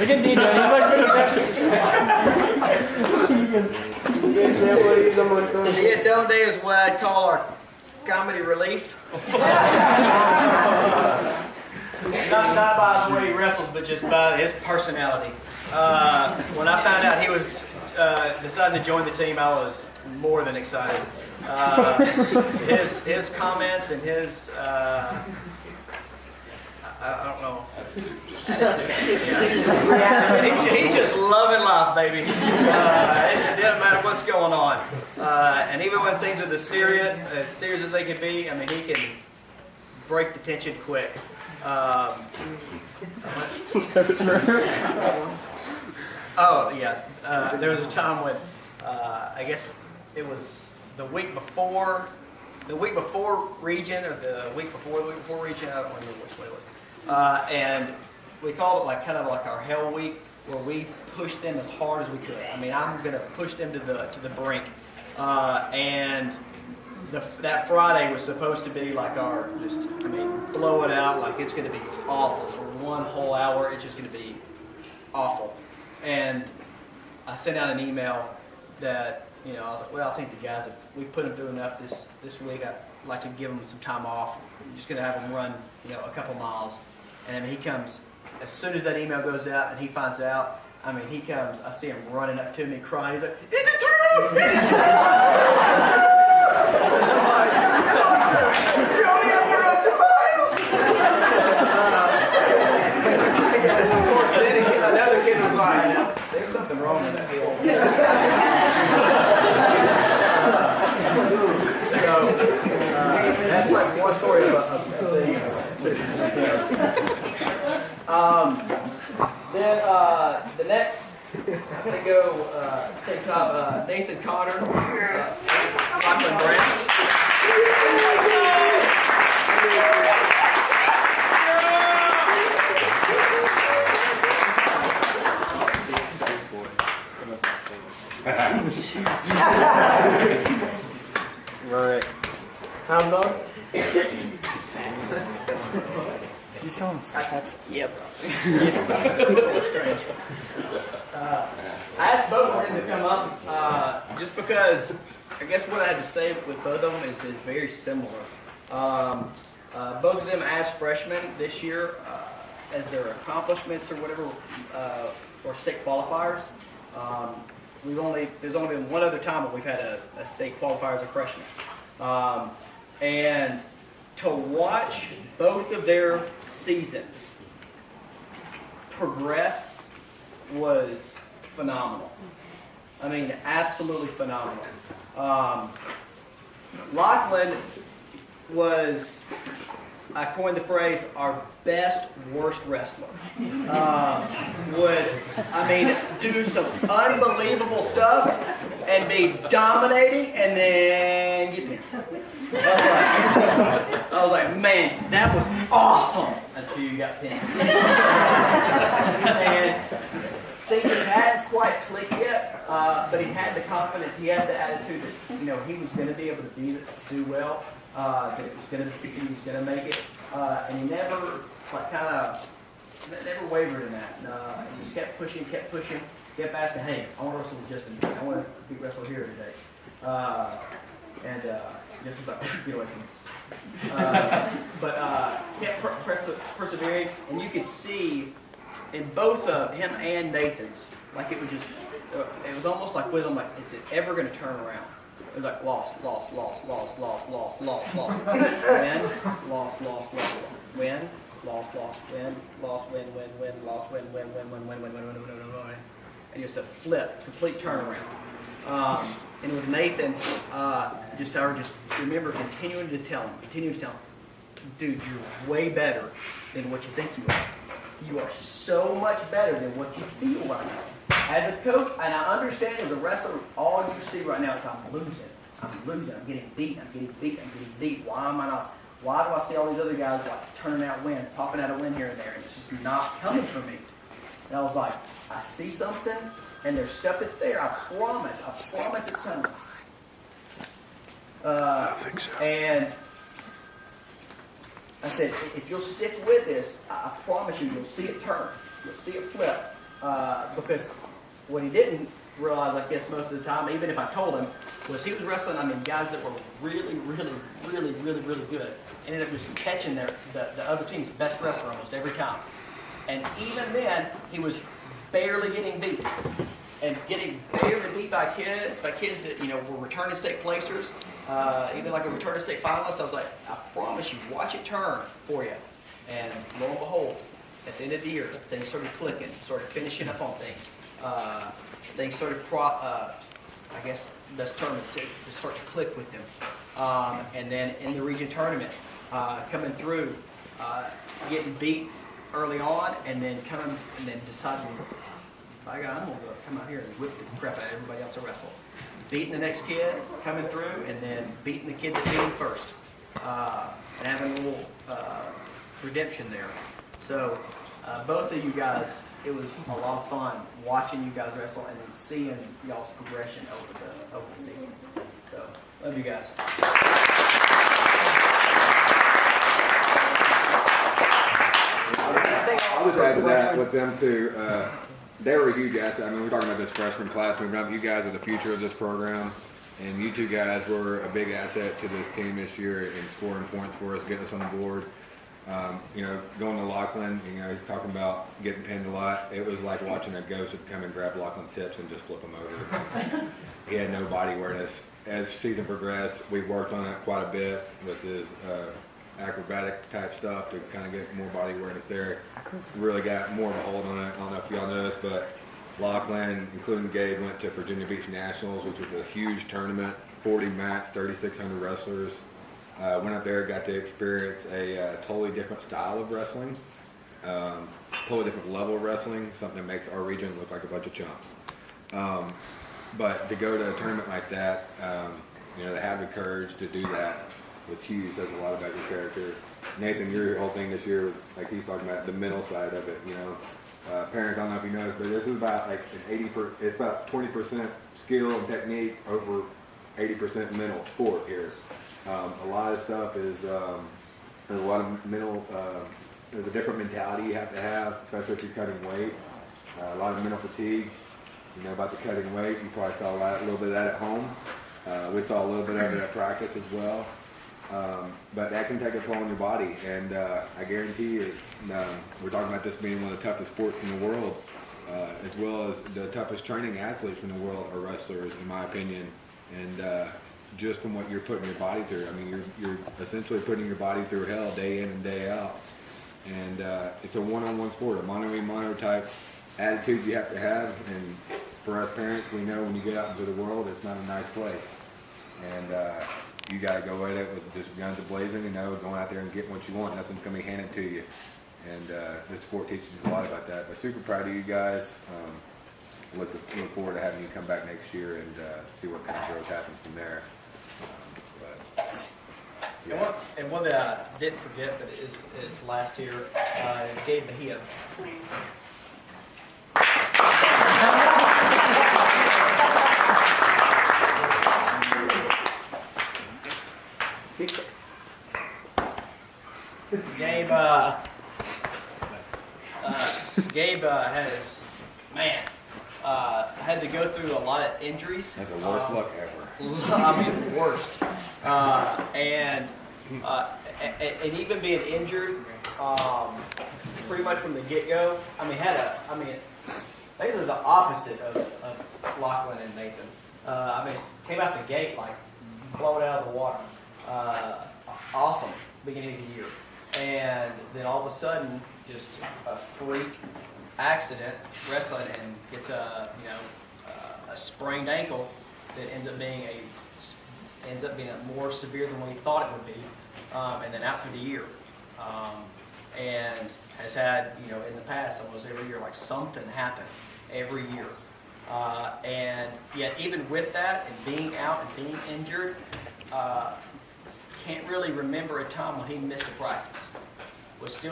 Look at DJ. He had done day is what I'd call our comedy relief. Not by the way he wrestles, but just by his personality. When I found out he was deciding to join the team, I was more than excited. His comments and his I don't know. He's just loving life, baby. It doesn't matter what's going on. And even when things are as serious as they can be, I mean, he can break the tension quick. Oh yeah, there was a time when I guess it was the week before region, or the week before region. I don't remember which way it was. And we called it like kind of like our hell week, where we pushed them as hard as we could. I mean, I'm gonna push them to the brink. And that Friday was supposed to be like our blow it out. Like it's gonna be awful for one whole hour. It's just gonna be awful. And I sent out an email that, I was like, well, I think the guys, we've put them through enough this week. I'd like to give them some time off. I'm just going to have them run, a couple miles. And he comes, as soon as that email goes out and he finds out, he comes, I see him running up to me crying. He's like, is it true? Is it true? You only have to run 2 miles. Of course, then another kid was like, there's something wrong with that hill. So that's like one story of then the next, I'm going to go take Nathan Connor, Lachlan Brand. Right. Hound dog? He's going fat. Yep. He's fat. I asked both of them to come up just because I guess what I had to say with both of them is very similar. Both of them as freshmen this year, as their accomplishments or whatever, or state qualifiers. There's only been one other time that we've had a state qualifier as a freshman. And to watch both of their seasons progress was phenomenal. Absolutely phenomenal. Lachlan was, I coined the phrase, our best worst wrestler. Would do some unbelievable stuff and be dominating and then get pinned. I was like, man, that was awesome until you got pinned. And things hadn't quite clicked yet, but he had the confidence, he had the attitude that he was going to be able to do well. That he was going to make it, and he never never wavered in that. He just kept pushing, kept asking, hey, I want to wrestle with Justin. I want to be wrestled here today. And Justin was like, get away from me. But kept persevering, and you could see in both him and Nathan's, like it was almost like with him, like, is it ever going to turn around? It was like lost, win, lost, win, and just a flip, complete turnaround. And with Nathan, I just remember continuing to tell him, dude, you're way better than what you think you are. You are so much better than what you feel right now. As a coach, and I understand as a wrestler, all you see right now is I'm losing, I'm getting beat. Why do I see all these other guys like turning out wins, popping out a win here and there, and it's just not coming for me? And I was like, I see something, and there's stuff that's there. I promise it's coming. I think so. And I said, if you'll stick with this, I promise you'll see it turn. You'll see it flip. because what he didn't realize, I guess, most of the time, even if I told him, was he was wrestling, I mean, guys that were really good. Ended up just catching the other team's best wrestler almost every time. And even then, he was barely getting beat. And getting barely beat by kids that, you know, were returning state placers, even like a returning state finalist. I was like, I promise you, watch it turn for you. And lo and behold, at the end of the year, things started clicking, started finishing up on things. Things started, I guess, this tournament to start to click with them. And then in the region tournament, coming through, getting beat early on, and then deciding, by God, I'm gonna go come out here and whip the crap out of everybody else to wrestle. Beating the next kid, coming through, and then beating the kid that beat him first, and having a little redemption there. So both of you guys, it was a lot of fun watching you guys wrestle and then seeing y'all's progression over the season. So love you guys. I'll just add to that with them too. They were a huge asset. I mean, we're talking about this freshman class moving up. You guys are the future of this program, and you two guys were a big asset to this team this year in scoring points for us, getting us on the board. You know, going to Lachlan, you know, he's talking about getting pinned a lot. It was like watching a ghost would come and grab Lachlan's hips and just flip him over. He had no body awareness. As the season progressed, we worked on it quite a bit with his acrobatic type stuff to kind of get more body awareness there. Really got more of a hold on it. I don't know if y'all know this, but Lachlan, including Gabe, went to Virginia Beach Nationals, which was a huge tournament, 40 max, 3,600 wrestlers. Went up there, got to experience a totally different style of wrestling, totally different level of wrestling, something that makes our region look like a bunch of chumps. But to go to a tournament like that, you know, to have the courage to do that was huge. Says a lot about your character. Nathan, your whole thing this year was, like he's talking about, the mental side of it, you know. Parents, I don't know if you noticed, but this is about like it's about 20% skill and technique over 80% mental sport here. A lot of stuff is, there's a lot of mental, there's a different mentality you have to have, especially if you're cutting weight. A lot of mental fatigue, you know, about the cutting weight. You probably saw a little bit of that at home. We saw a little bit of it at practice as well. But that can take a toll on your body, and I guarantee you, we're talking about this being one of the toughest sports in the world, as well as the toughest training athletes in the world are wrestlers, in my opinion. And just from what you're putting your body through, I mean, you're essentially putting your body through hell day in and day out. And it's a one-on-one sport, a mano-a-mano type attitude you have to have. And for us parents, we know when you get out into the world, it's not a nice place. And you got to go at it with just guns a-blazing, you know, going out there and getting what you want. Nothing's going to be handed to you. And this sport teaches you a lot about that. But super proud of you guys. Look forward to having you come back next year and see what kind of growth happens from there. Yeah. And one that I didn't forget, but is last year, Gabe Bahia. Gabe had to go through a lot of injuries. That's the worst luck ever. I mean, worst. And even being injured, pretty much from the get-go. I mean, these are the opposite of Lachlan and Nathan. I mean, came out the gate like blown out of the water. Awesome beginning of the year, and then all of a sudden, just a freak accident wrestling and gets a sprained ankle that ends up being more severe than what he thought it would be, and then out for the year, and has had, you know, in the past almost every year, like something happen every year, and yet even with that and being out and being injured, can't really remember a time when he missed a practice. Was still